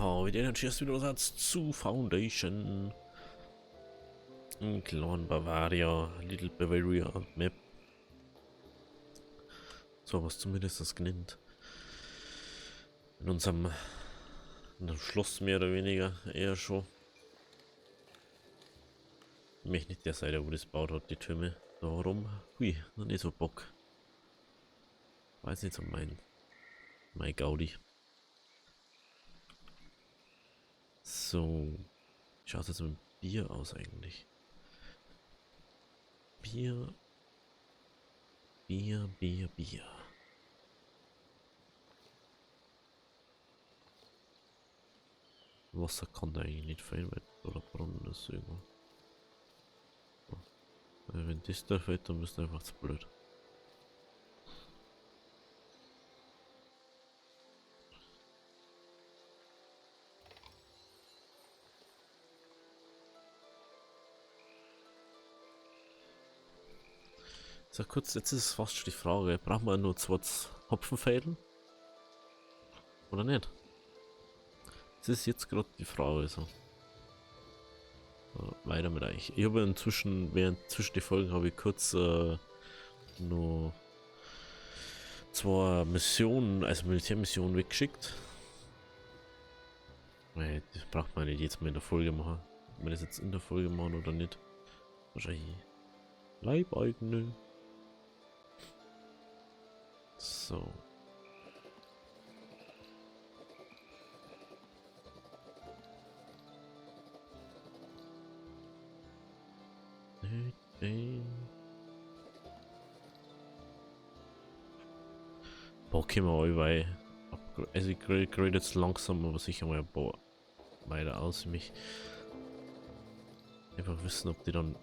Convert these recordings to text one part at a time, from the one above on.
Oh, wir den jetzt wieder Satz zu Foundation. Clan Bavaria, Little Bavaria Map. So was zumindest das genannt. In unserem Schloss mehr oder weniger eher schon. Mich nicht der Seite, wo das baut hat, die Türme. Darum, hui, noch nicht so Bock. Weiß nicht so mein Gaudi. So, schaut jetzt mit dem Bier aus eigentlich. Bier. Wasser kann da eigentlich nicht fehlen, weil oder Brunnen ist irgendwo. Wenn das da fällt, dann bist du einfach zu blöd. So kurz, jetzt ist fast schon die Frage, brauchen wir nur 2 Hopfenfäden? Oder nicht? Das ist jetzt gerade die Frage so. Weiter mit euch. Ich habe inzwischen, zwischen die Folgen habe ich kurz nur 2 Missionen, also Militärmissionen weggeschickt. Weil das braucht man nicht jetzt mal in der Folge machen. Ob wir das jetzt in der Folge machen oder nicht. Wahrscheinlich Leibeigene. So. Boah, können wir allweil. Also ich grade jetzt langsam, aber sicher mal ein paar weiter aus mich. Einfach wissen, ob die dann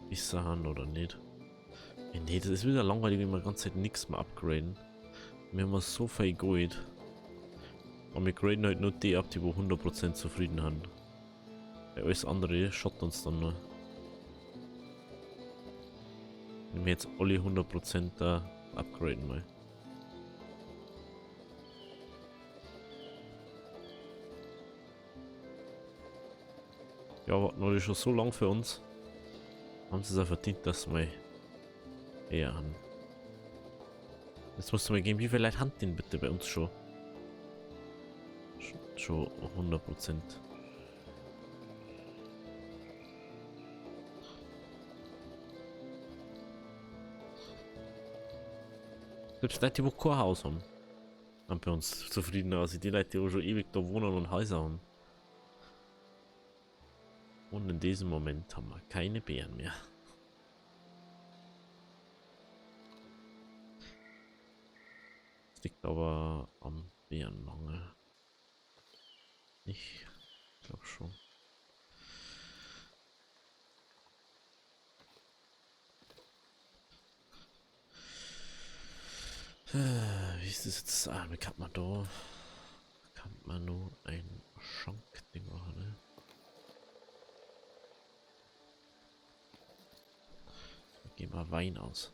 besser haben oder nicht. Ja, nee, das ist wieder langweilig, wenn wir die ganze Zeit nichts mehr upgraden. Wir haben so viel Gold. Aber wir graden halt nur die ab, die wo 100% zufrieden haben. Weil alles andere schaut uns dann nur. Wenn wir jetzt alle 100% da upgraden mal. Ja, warten wir schon so lang für uns. Haben sie es auch verdient, dass wir eher haben. Jetzt musst du mal gehen, wie viele Leute haben denn bitte bei uns schon? Schon 100%. Selbst Leute, die kein Haus haben bei uns zufrieden aus. Die Leute, die schon ewig da wohnen und Häuser haben. Und in diesem Moment haben wir keine Bären mehr. Das liegt aber am Bärenmangel. Ich glaube schon. Wie ist das jetzt? Ah, wie kann man da? Kann man nur ein Schankding machen, ne? Gehen wir Wein aus.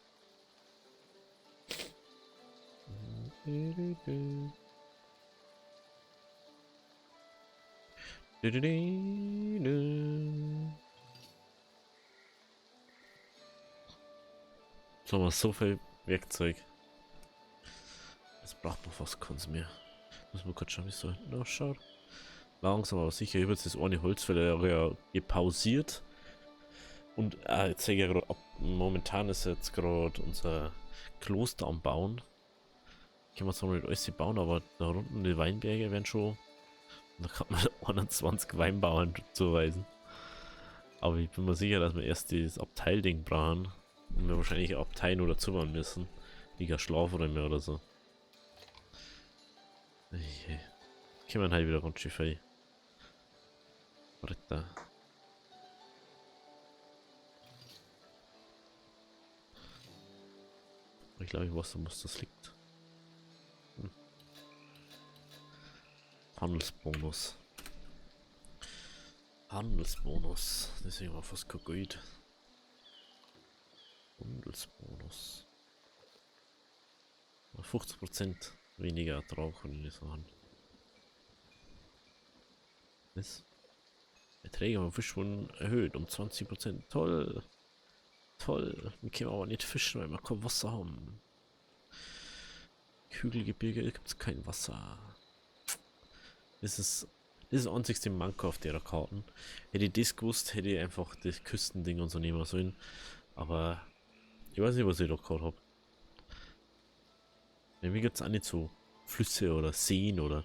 So, mal so viel Werkzeug. Jetzt braucht man fast keins mehr. Muss man kurz schauen, wie es so hinten ausschaut. Langsam aber sicher, ich habe jetzt das eine Holzfäller ja gepausiert. Und jetzt sehe ich gerade ab, momentan ist jetzt gerade unser Kloster am Bauen. Können wir zwar noch nicht alles bauen, aber da unten die Weinberge werden schon. Und da kann man 21 Weinbauern zuweisen. Aber ich bin mir sicher, dass wir erst das Abteilding brauchen. Und wir wahrscheinlich Abteilen oder zubauen müssen. Liga Schlafräume oder so. Okay. Können wir halt wieder ganz schön viel. Ritter. Ich glaube, ich weiß, wo das liegt. Handelsbonus. Handelsbonus. Deswegen war fast kein Geld. Handelsbonus. 50% weniger Ertrag, wenn ich das sagen. Ist der Träger vom Fischschwund erhöht um 20%. Toll. Toll. Wir können aber nicht fischen, weil wir kein Wasser haben. Hügelgebirge gibt es kein Wasser. Das ist das einzigste Manko auf der Karten. Hätte ich das gewusst, hätte ich einfach das Küstending und so nehmen sollen. Aber ich weiß nicht, was ich da gerade habe. Ja, mir gibt es auch nicht so Flüsse oder Seen oder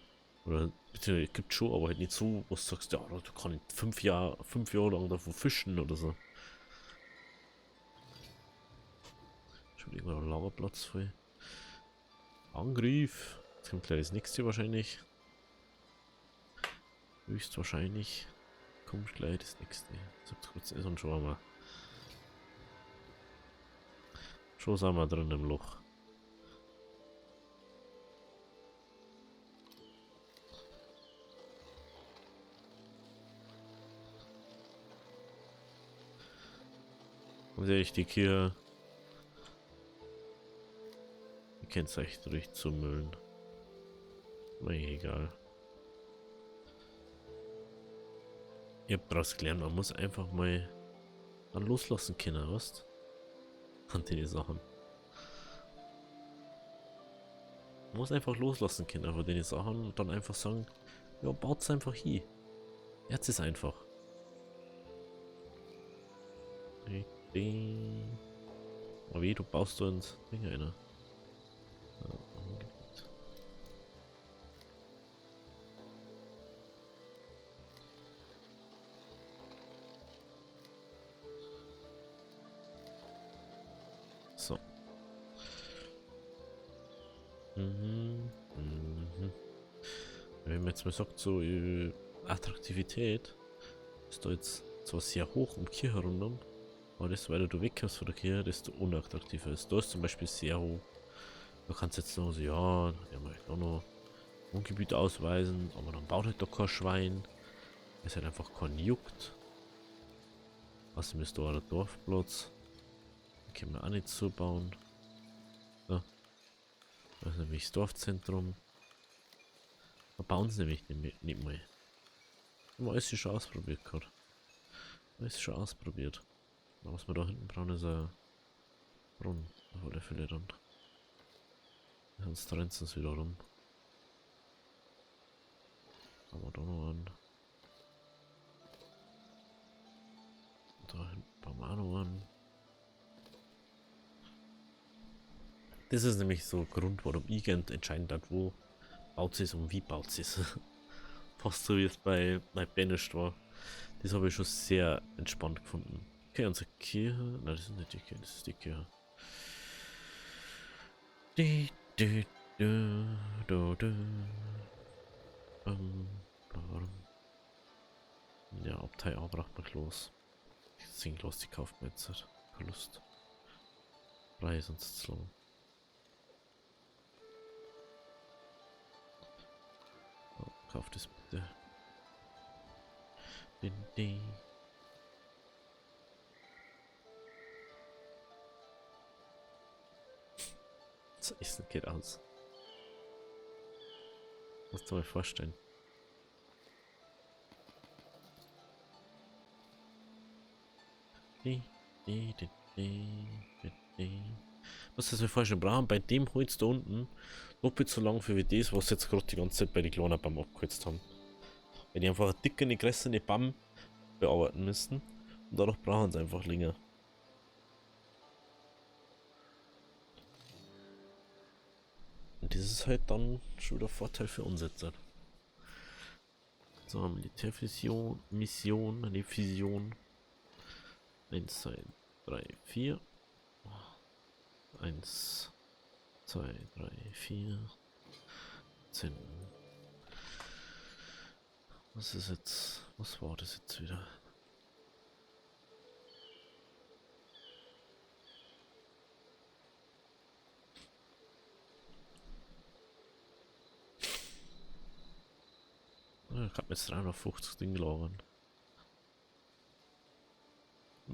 bitte, es gibt schon, aber halt nicht so, wo du sagst, ja, da kann ich 5 Jahre lang davon fischen oder so. Schon irgendwo ein Lagerplatz voll. Angriff. Jetzt kommt gleich das nächste wahrscheinlich. Höchstwahrscheinlich kommt gleich das nächste. Jetzt kurz essen und schauen wir. Schon sind wir drin im Loch. Und sehe ich die hier. Ihr kennt es echt durchzumüllen. Mir egal. Ich hab daraus gelernt, man muss einfach mal dann loslassen können, weißt du? An die Sachen. Man muss einfach loslassen können, aber die Sachen und dann einfach sagen, ja, baut's einfach hier. Jetzt ist einfach. Aber wie, du baust du ins Ding einer. So. Wenn man jetzt mal sagt, so Attraktivität ist da jetzt zwar sehr hoch um Kirche herum, aber desto weiter du wegkommst von der Kirche, desto unattraktiver ist. Da ist zum Beispiel sehr hoch. Da kannst du jetzt noch so, ja, der möchte auch noch Wohngebiet ausweisen, aber dann baut halt doch kein Schwein. Es halt einfach kein juckt. Außerdem ist da ein Dorfplatz. Den können wir auch nicht so bauen. So. Das ist nämlich das Dorfzentrum. Da bauen sie nämlich nicht mal. Haben wir alles schon ausprobiert gerade. Alles schon ausprobiert. Was wir da hinten brauchen, ist ein Brunnen. Auf alle Fälle dann. Sonst trennt es wieder rum. Haben wir da noch einen. Da hinten bauen wir auch noch einen. Das ist nämlich so ein Grund, warum ich entscheiden hat, wo baut sie es und wie baut sie es. Fast so wie es bei Banished war. Das habe ich schon sehr entspannt gefunden. Okay, unsere Kirche. Nein, das ist nicht die Kirche, das ist die Kirche. Ja, Abtei auch braucht man los. Deswegen los, die kauft man jetzt halt. Keine Lust. Preis uns zu lang. Oh, kauft es bitte. Das Essen geht aus. Musst du mal vorstellen. Was das mir vorstellen, brauchen bei dem Holz da unten doppelt so lang für wie das, was jetzt gerade die ganze Zeit bei den kleinen Baum abgeholzt haben. Weil die einfach eine dicke, eine größere Baum bearbeiten müssten und dadurch brauchen sie einfach länger. Und das ist halt dann schon wieder Vorteil für uns jetzt. So, Militärfusion, Mission, eine Fusion. 1, 2, 3, 4. 1, 2, 3, 4. 10. Was ist jetzt? Was war das jetzt wieder? Ich hab jetzt 350 Dinge lagern.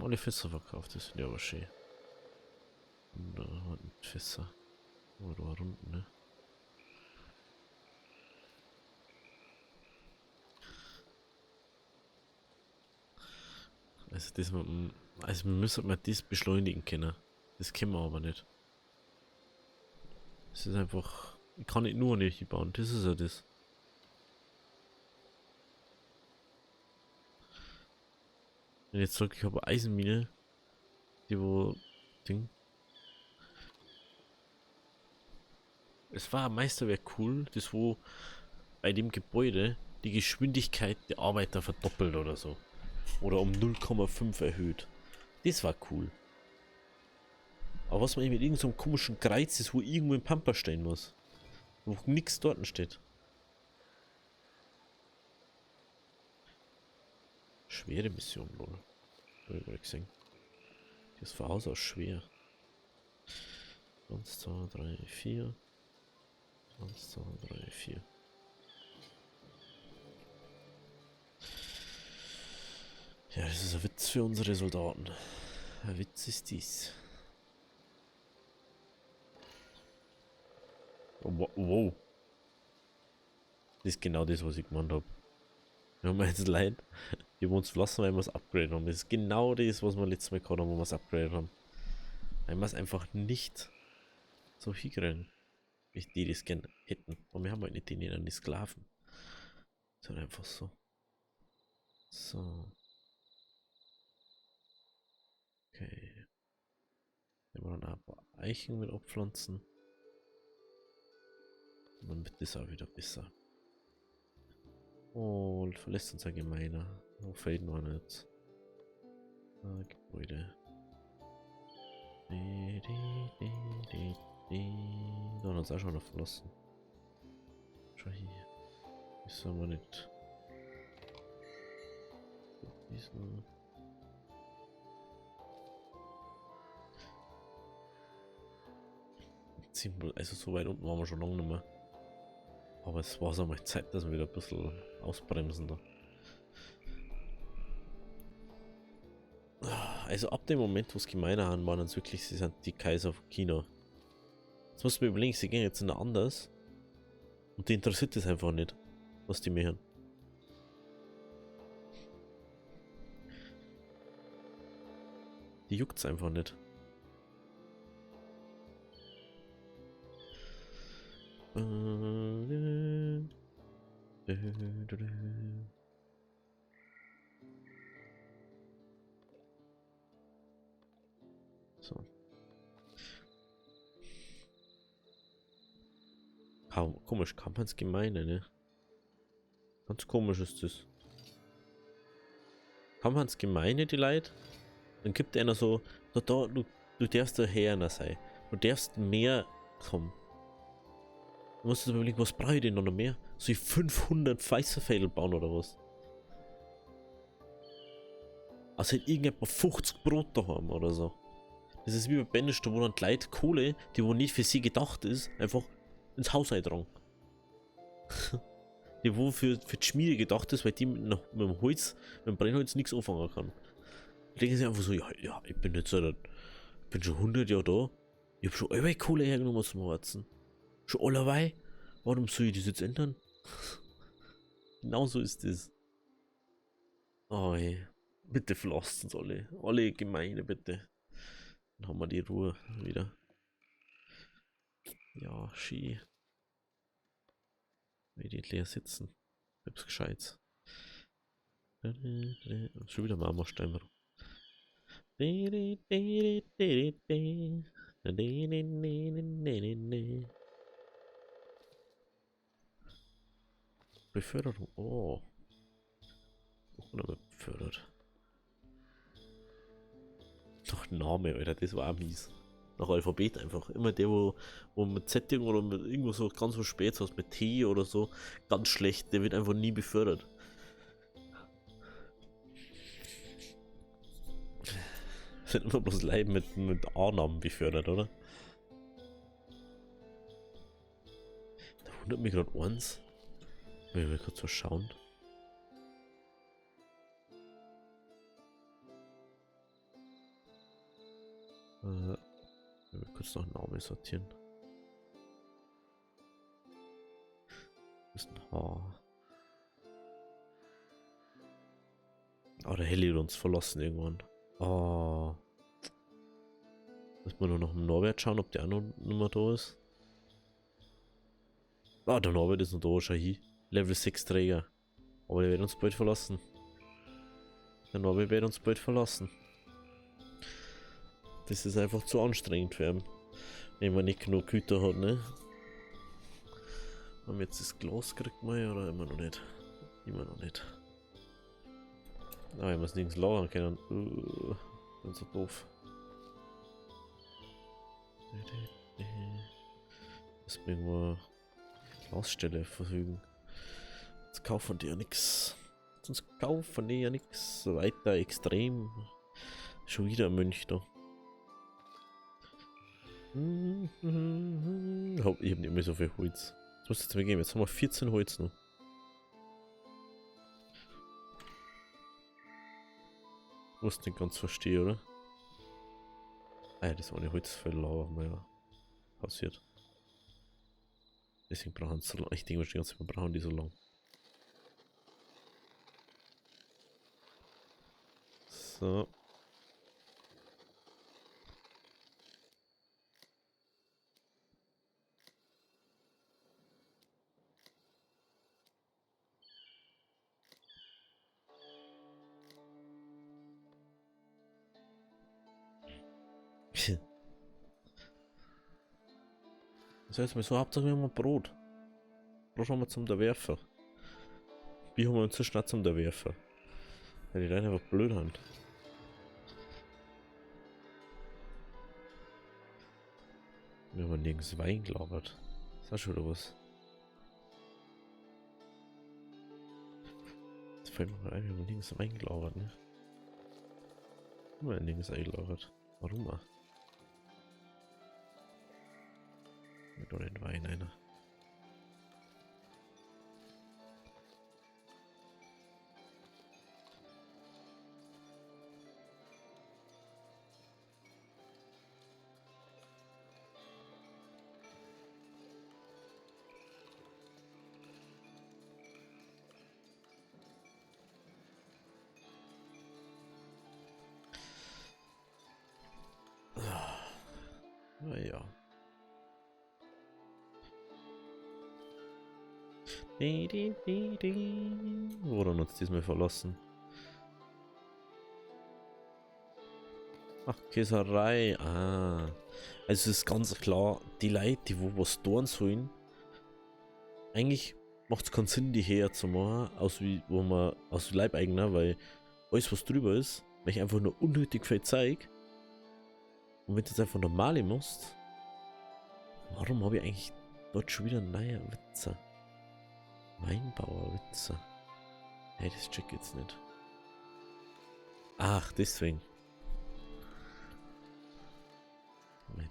Alle Fässer verkauft, das finde ich aber schön. Und da hat ein Fässer. Oh, da war unten, ne? Also also wir müssen mal das beschleunigen können. Das können wir aber nicht. Das ist einfach. Ich kann nicht nur nicht bauen, das ist ja das. Wenn ich jetzt sage, ich habe eine Eisenmine, die wo. Ding. Es war ein Meisterwerk cool, das wo bei dem Gebäude die Geschwindigkeit der Arbeiter verdoppelt oder so. Oder um 0,5 erhöht. Das war cool. Aber was man mit irgendeinem so komischen Kreuz ist, wo irgendwo im Pampa stehen muss. Wo nichts dort steht. Schwere Mission, lol. Hab ich gerade gesehen. Das ist von Haus aus schwer. 1, 2, 3, 4. 1, 2, 3, 4. Ja, das ist ein Witz für unsere Soldaten. Ein Witz ist dies. Oh, wow. Das ist genau das, was ich gemeint habe. Wir haben jetzt Leute, die haben uns verlassen, weil wir es upgraden haben. Das ist genau das, was wir letztes Mal gehabt haben, wo wir es upgraden haben. Weil wir es einfach nicht so hinkriegen, wie die das gerne hätten. Und wir haben halt nicht die Sklaven. Das ist halt einfach so. So. Okay. Wenn wir dann ein paar Eichen mit abpflanzen. Und dann wird das auch wieder besser. Und verlässt uns ein Gemeiner. Wo fällt noch jetzt? Ah, Gebäude. Da hat uns auch schon noch verlassen. Schau hier. Ist aber nicht. Diesen. Also so weit unten waren wir schon lange nicht mehr. Aber es war so mal Zeit, dass wir wieder ein bisschen ausbremsen da. Also ab dem Moment, wo es gemeiner haben, waren uns wirklich, sie sind die Kaiser von China. Jetzt musst du mir überlegen, sie gehen jetzt in anders. Und die interessiert es einfach nicht, was die machen. Die juckt es einfach nicht. So. Komisch, kann man es gemeine, ne? Ganz komisch ist das. Kann man es gemeine, die Leute? Dann gibt einer so, du darfst der Herr sein. Du darfst mehr kommen. Du musst dir überlegen, was brauche ich denn noch mehr? Soll ich 500 Feisterfädel bauen oder was? Also halt irgendetwa 50 Brot da haben oder so. Das ist wie bei Bannister, wo dann die Leute Kohle, die wo nicht für sie gedacht ist, einfach ins Haus eintragen. Die wo für die Schmiede gedacht ist, weil die mit dem Holz, mit dem Brennholz nichts anfangen kann. Die denken sich einfach so, ja, ich bin jetzt ich bin schon 100 Jahre da. Ich hab schon alle Kohle hergenommen zum Harzen. Schon allerweil. Warum soll ich das jetzt ändern? Genau so ist es. Oh ey. Bitte verlasst uns alle. Alle Gemeine, bitte. Dann haben wir die Ruhe wieder. Ja, Ski. Wie die leer sitzen. Hab's gescheit. Schon wieder Marmorstein. Beförderung. Oh. Oder befördert. Doch Name, Alter, das war auch mies. Nach Alphabet einfach. Immer der, wo mit Z oder mit irgendwo so ganz so spät, so mit T oder so, ganz schlecht, der wird einfach nie befördert. Sind immer bloß Leute mit A-Namen befördert, oder? Da wundert mich gerade eins. Wenn wir kurz so schauen. Wir kurz noch einen Namen sortieren. Das ist ein H. Oh, der Heli hat uns verlassen irgendwann. Oh. Müssen wir nur noch im Norbert schauen, ob der auch noch nicht mehr da ist. Ah, der Norbert ist noch da, schau hier. Level 6 Träger. Aber der wird uns bald verlassen. Der Norbert wird uns bald verlassen. Das ist einfach zu anstrengend für ihn. Wenn man nicht genug Güter hat, ne? Haben wir jetzt das Glas gekriegt mal oder immer noch nicht? Immer noch nicht. Ah, ich muss nirgends lagern können. Bin so doof. Müssen wir irgendwo Glasstelle verfügen. Jetzt kaufen die ja nix. Sonst kaufen die ja nix. Weiter extrem. Schon wieder ein Mönch da. Ich hab nicht mehr so viel Holz. Das muss jetzt mal geben. Jetzt haben wir 14 Holz noch. Muss nicht ganz verstehen, oder? Ah, das war eine Holzfäller, aber ja passiert. Deswegen brauchen sie so lange. Ich denke, wir ganz brauchen die so lang. So. Das heißt mir so, Hauptsache wir haben Brot. Brot haben wir zum der Werfer. Wie haben wir uns inzwischen auch zum der Werfer? Weil die Leute einfach blöd haben. Wir haben nirgends Wein gelagert. Ist auch schon wieder was. Jetzt fällt mir mal ein, wir haben nirgends Wein gelagert, ne? Wir haben nirgends eingelagert. Warum auch? Mit nur den Wein einer. Naja. Wurde uns diesmal verlassen. Ach, Käserei. Ah. Also es ist ganz klar, die Leute, die wo was tun sollen, eigentlich macht es keinen Sinn, die her zu machen, aus wie wo man aus Leibeigener, weil alles was drüber ist, weil ich einfach nur unnötig viel Zeug. Und wenn du das einfach normal machst, warum habe ich eigentlich dort schon wieder einen neuen Witzer? Weinbauerwitzer. Hey, das check jetzt nicht. Ach, deswegen.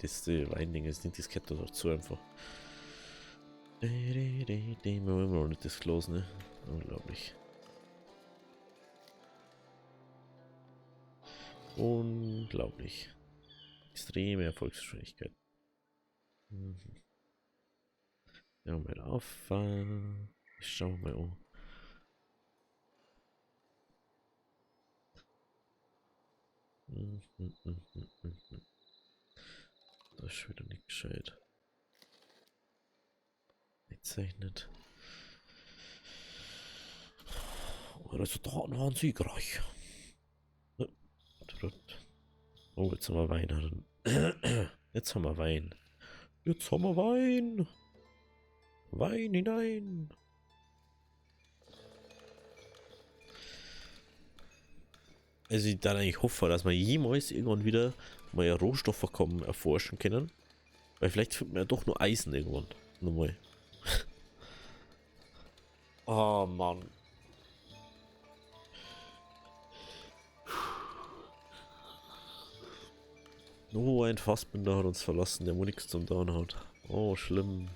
Das ist die Weindinge, das nimmt das Kette dazu einfach. Wir wollen noch nicht das Glas, ne? Unglaublich. Unglaublich. Extreme Erfolgsgeschwindigkeit. Ja, mal auf. Schauen wir mal um. Das ist wieder nicht gescheit. Gezeichnet. Resultaten waren siegreich. Oh, jetzt haben wir Wein. Jetzt haben wir Wein. Jetzt haben wir Wein. Wein hinein. Also ich dann eigentlich hoffe, dass wir jemals irgendwann wieder mal Rohstoffvorkommen erforschen können. Weil vielleicht finden wir ja doch nur Eisen irgendwann. Nochmal. Oh Mann. Nur ein Fassbinder hat uns verlassen, der wo nichts zum Down hat. Oh, schlimm.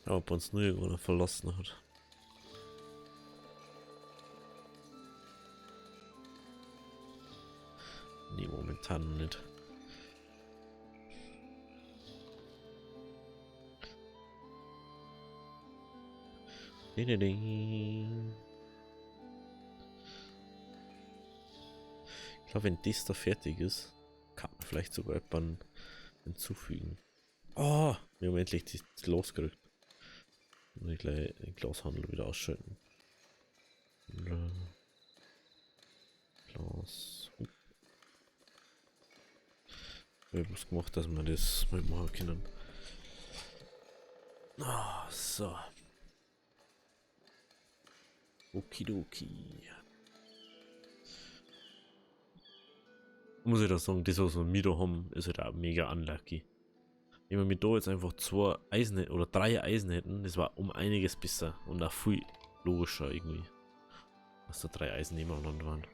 Ja, ob uns nur irgendwann verlassen hat. Nee, momentan nicht. Ich glaube, wenn das da fertig ist, kann man vielleicht sogar jemanden hinzufügen. Oh, wir haben endlich das losgerückt. Und ich gleich den Glashandel wieder ausschalten. Glas. Ich habe was gemacht, dass wir das mitmachen können. Ah, so. Okidoki. Muss ich da sagen, das, was wir da haben, ist halt auch mega unlucky. Wenn wir mit da jetzt einfach 2 Eisen oder 3 Eisen hätten, das war um einiges besser und auch viel logischer irgendwie. Dass da 3 Eisen nebeneinander waren.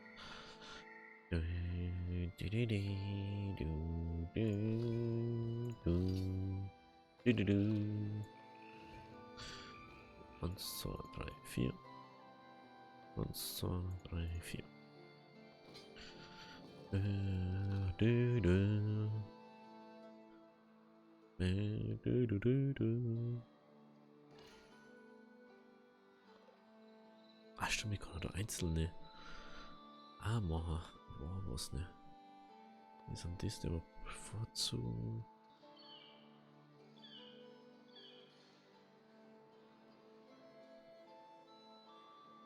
Eins, 2, 3, 4. 1, 2, 3, 4. Ah, stimmt, ich kann da einzelne machen. Boah, was ne? Wie sind das denn überhaupt bevorzugt?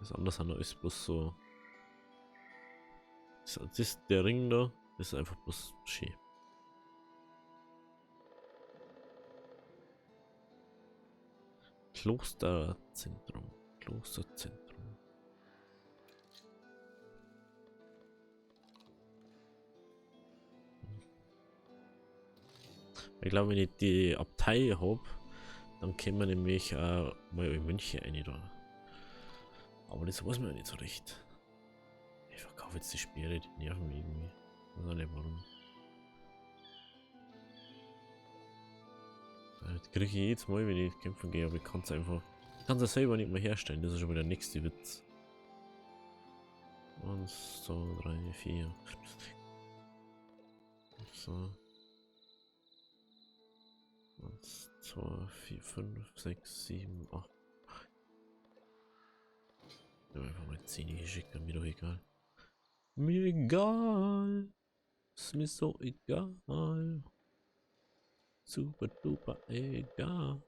Das andere andere ist bloß so. Das ist der Ring da, das ist einfach bloß schön. Klosterzentrum. Klosterzentrum. Ich glaube, wenn ich die Abtei habe, dann können wir nämlich mal in Mönche rein da. Aber das weiß man ja nicht so recht. Ich verkaufe jetzt die Speere, die nerven mich irgendwie. Ich weiß auch nicht warum. Das kriege ich jedes Mal, wenn ich kämpfen gehe, aber ich kann es einfach. Ich kann es selber nicht mehr herstellen, das ist schon wieder der nächste Witz. 1, 2, 3, 4, 5, 6. So. 1, 2, 4, 5, 6, 7, 8. Ich habe einfach mal 10 geschickt, mir doch egal. Mir egal. Ist mir so egal. Super duper egal.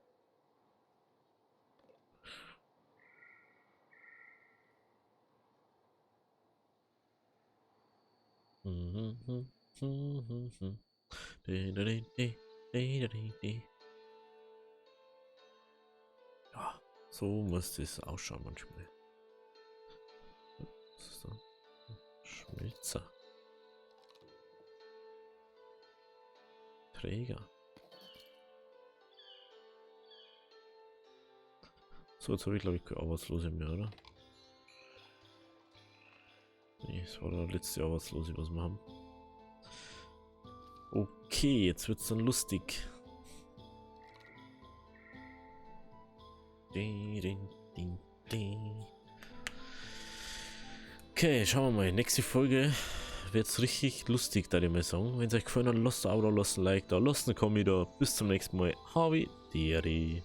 Ja, so muss das ausschauen manchmal. So. Schmelzer. Träger. So, jetzt habe ich glaube ich keine Arbeitslose mehr, oder? Nee, es war der letzte Arbeitslose, was wir haben. Okay, jetzt wird's dann lustig. Okay, schauen wir mal. Nächste Folge wird's richtig lustig, da ich mal sagen. Wenn es euch gefallen hat, lasst ein Abo da, lasst ein Like da, lasst einen Kommentar da. Bis zum nächsten Mal. Habi Deri.